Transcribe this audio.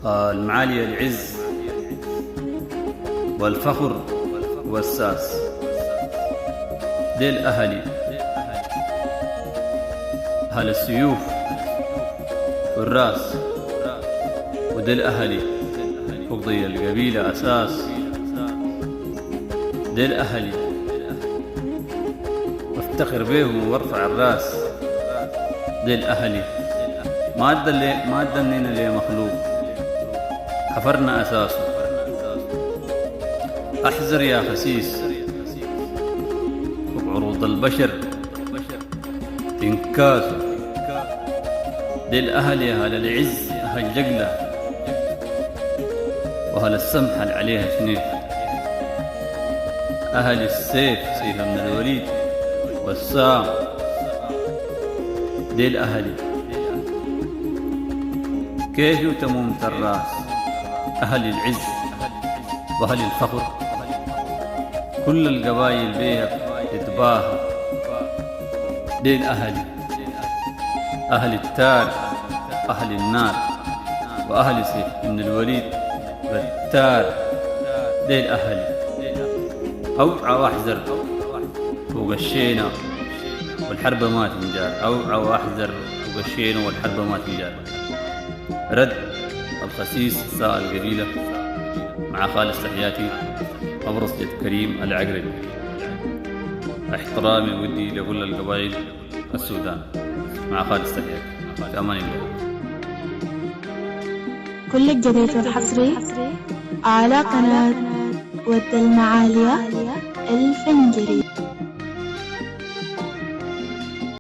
المعالي العز والفخر والساس ديل أهل السيوف والراس، وديل أهلي فقضي القبيلة أساس. ديل أهلي أفتخر بيهم وارفع الراس. ديل أهلي ما أدنينا لي مخلوق، حفرنا أساسه. أحذر يا خسيس وبعروض البشر تنكاسوا. ديل أهلي أهل العز، أهل جقلة، وأهل السمحة اللي عليها شنيف. أهل السيف، سيف من الوليد والسام. ديل أهلي كيف تموم الراس. أهل العز وأهل الفخر، كل القبائل بيها تتباهى. ديل أهلي أهل التار، أهل النار، وأهل سيف من الوليد والتار. ديل أهلي أوعى واحذر فوق الشينة والحرب ما تنجار. أوعى واحذر فوق الشينة والحرب ما تنجار. رد الخسيس ساء القبيلة مع خالص تحياتي أبرص جد كريم العقربي. احترامي ودي لكل القبائل السودان مع خالص تحياتي. في أمان الله. كل الجديد والحصري على قناة ود المعالية الفنجري.